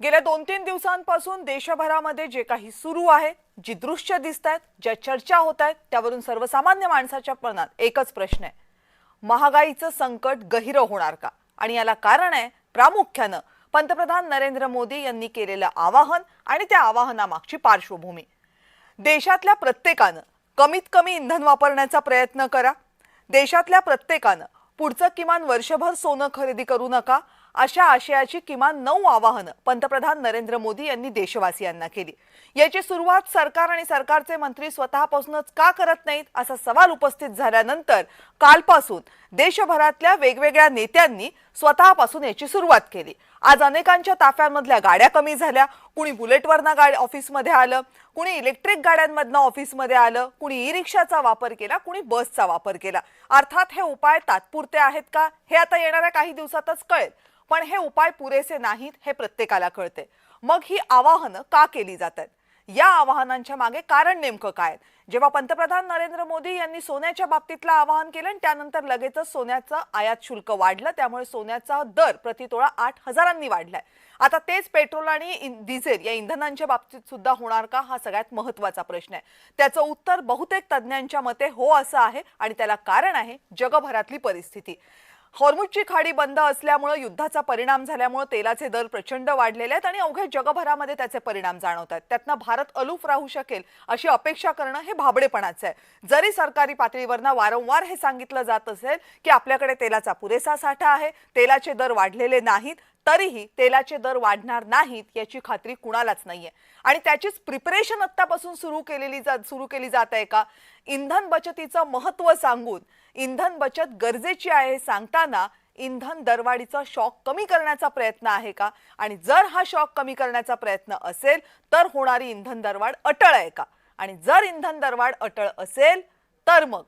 गेल्या 2-3 दिवसांपासून देशभरामध्ये जे काही सुरू आहे, जी दृश्य दिसतात, ज्या चर्चा होत आहेत, त्यावरून सर्वसामान्य माणसाच्या मनात एकच प्रश्न आहे. महागाईचं संकट गहिरं होणार का? आणि याला कारण आहे प्रामुख्याने पंतप्रधान नरेंद्र मोदी यांनी केलेलं आवाहन आणि त्या आवाहनामागची पार्श्वभूमी. देशातल्या प्रत्येकाने कमीत कमी इंधन वापरण्याचा प्रयत्न करा. देशातल्या प्रत्येकाने पुढचं किमान वर्षभर सोनं खरेदी करू नका, अशा आशयाची किमान 9 आवाहनं पंतप्रधान नरेंद्र मोदी यांनी देशवासियांना केली. याची सुरुवात सरकार आणि सरकारचे मंत्री स्वतःपासूनच का करत नाहीत असा सवाल उपस्थित झाल्यानंतर कालपासून देशभरातल्या वेगवेगळ्या नेत्यांनी स्वतःपासून याची सुरुवात केली. आज अनेकांच्या ताफ्यांमधल्या गाड्या कमी झाल्या. कुणी बुलेटवरनं गाडी ऑफिसमध्ये आलं, कुणी इलेक्ट्रिक गाड्यांमधनं ऑफिसमध्ये आलं, कुणी ई-रिक्षाचा वापर केला, कुणी बसचा वापर केला. अर्थात हे उपाय तात्पुरते आहेत का हे आता येणाऱ्या काही दिवसातच कळेल, पण हे उपाय पुरेसे नाहीत हे प्रत्येकाला कळते. मग ही आवाहनं का केली जातात? या आवाहनांच्या मागे कारण नेमकं काय? जेव्हा पंतप्रधान नरेंद्र मोदी यांनी सोन्याच्या बाबतीतलं आवाहन केलं आणि त्यानंतर लगेचच सोन्याचं आयात शुल्क वाढलं, त्यामुळे सोन्याचा दर प्रतितोळा 8,000 वाढलाय. आता तेच पेट्रोल आणि डिझेल या इंधनांच्या बाबतीत सुद्धा होणार का हा सगळ्यात महत्त्वाचा प्रश्न आहे. त्याचं उत्तर बहुतेक तज्ञांच्या मते हो असं आहे आणि त्याला कारण आहे जगभरातली परिस्थिती. हॉर्मुझची खाडी बंद असल्यामुळे युद्धाचा परिणाम झाल्यामुळे तेलाचे दर प्रचंड वाढलेले आहेत आणि अवघ्या जगभरामध्ये त्याचे परिणाम जाणवतात. त्यातनं भारत अलूफ राहू शकेल अशी अपेक्षा करणं हे भाबडेपणाचं आहे. जरी सरकारी पातळीवरनं वारंवार हे सांगितलं जात असेल की आपल्याकडे तेलाचा पुरेसा साठा आहे, तेलाचे दर वाढलेले नाहीत, तरीही तेलाचे दर वाढणार नाहीत याची खात्री कुणालाच नाहीये. आणि त्याचीच प्रिपरेशन आत्तापासून सुरू केली जात आहे का? इंधन बचतीचं महत्त्व सांगून इंधन बचत गरजेची आहे सांगताना इंधन दरवाढीचा शॉक कमी करण्याचा प्रयत्न आहे का? आणि जर हा शॉक कमी करण्याचा प्रयत्न असेल तर होणारी इंधन दरवाढ अटळ आहे का? आणि जर इंधन दरवाढ अटळ असेल तर मग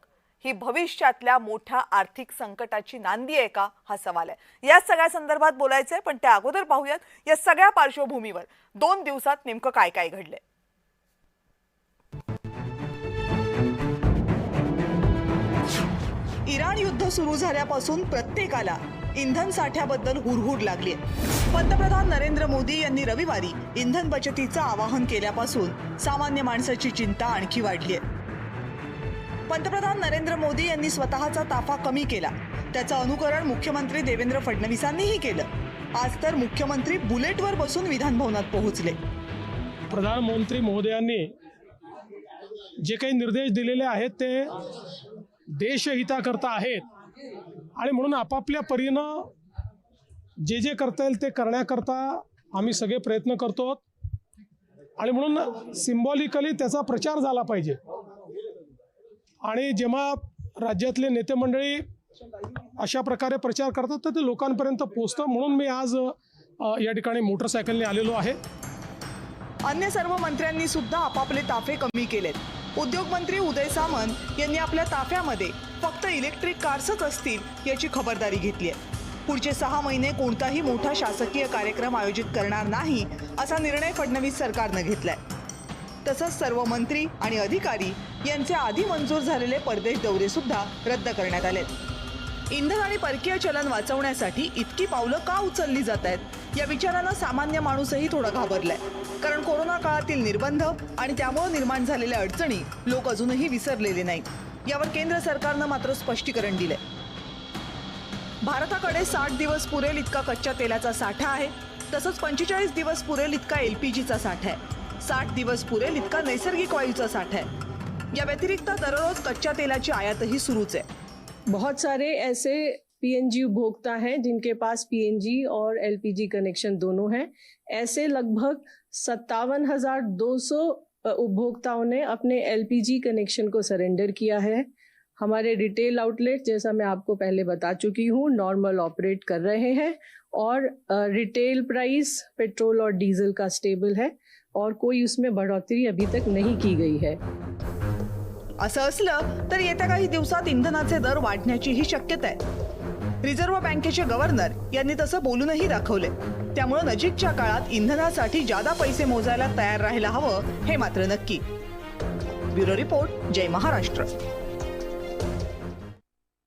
ही भविष्यातल्या मोठ्या आर्थिक संकटाची नांदी आहे का हा सवाल आहे. या सगळ्या संदर्भात बोलायचंय, पण त्या अगोदर पाहूयात या सगळ्या पार्श्वभूमीवर 2 दिवसात नेमकं काय काय घडलंय. इराण युद्ध सुरू झाल्यापासून प्रत्येकाला इंधन साठ्याबद्दल हुरहुर लागली. पंतप्रधान नरेंद्र मोदी यांनी रविवारी इंधन बचतीचं आवाहन केल्यापासून सामान्य माणसाची चिंता आणखी वाढली आहे. पंतप्रधान नरेंद्र मोदी यांनी स्वतःचा ताफा कमी केला. त्याचं अनुकरण मुख्यमंत्री देवेंद्र फडणवीसांनीही केलं. आज तर मुख्यमंत्री बुलेटवर बसून विधान भवनात पोहोचले. प्रधानमंत्री महोदयांनी जे काही निर्देश दिलेले आहेत ते देशहिताकरता आहेत आणि म्हणून आपापल्या परीनं जे जे करता येईल ते करण्याकरता आम्ही सगळे प्रयत्न करतो आणि म्हणून सिम्बॉलिकली त्याचा प्रचार झाला पाहिजे. आणि जेव्हा राज्यातले नेते मंडळी अशा प्रकारे प्रचार करतात तर ते लोकांपर्यंत पोहोचतं. म्हणून मी आज या ठिकाणी मोटरसायकलने आलेलो आहे. अन्य सर्व मंत्र्यांनी सुद्धा आपापले ताफे कमी केलेत. उद्योग मंत्री उदय सामंत यांनी आपल्या ताफ्यामध्ये फक्त इलेक्ट्रिक कार्सच असतील याची खबरदारी घेतली आहे. पुढचे 6 महिने कोणताही मोठा शासकीय कार्यक्रम आयोजित करणार नाही असा निर्णय फडणवीस सरकारनं घेतलाय. तसंच सर्व मंत्री आणि अधिकारी यांचे आधी मंजूर झालेले परदेश दौरे सुद्धा रद्द करण्यात आलेत. इंधन आणि परकीय चलन वाचवण्यासाठी इतकी पावलं का उचलली जात आहेत या विचारानं सामान्य माणूसही थोडा घाबरलाय. कारण कोरोना काळातील निर्बंध आणि त्यामुळे निर्माण झालेल्या अडचणी लोक अजूनही विसरलेले नाहीत. यावर केंद्र सरकारनं मात्र स्पष्टीकरण दिलंय. भारताकडे 60 दिवस पुरेल इतका कच्च्या तेलाचा साठा आहे. तसंच 45 दिवस पुरेल इतका LPGचा साठा आहे. 60 दिवस पुरेल इतका नैसर्गिक वायूचा साठा आहे. या व्यतिरिक्त दररोज कच्च्या तेलाची आयातही सुरूच आहे. बहुत सारे ऐसे PNG उपभोक्ता हैं जिनके पास PNG और LPG कनेक्शन दोनों हैं. ऐसे लगभग 57,200 उपभोक्ताओं ने अपने LPG कनेक्शन को सरेंडर किया है. हमारे रिटेल आउटलेट, जैसा मैं आपको पहले बता चुकी हूँ, नॉर्मल ऑपरेट कर रहे हैं और रिटेल प्राइस पेट्रोल और डीजल का स्टेबल है और कोई उसमें बढ़ोतरी अभी तक नहीं की गई है. असं असलं तर येत्या काही दिवसात इंधनाचे दर वाढण्याचीही शक्यता आहे. रिझर्व्ह बँकेचे गव्हर्नर यांनी तसं बोलूनही दाखवले. त्यामुळे नजीकच्या काळात इंधनासाठी जादा पैसे मोजायला तयार राहायला हवं हे मात्र नक्की. ब्युरो रिपोर्ट, जय महाराष्ट्र.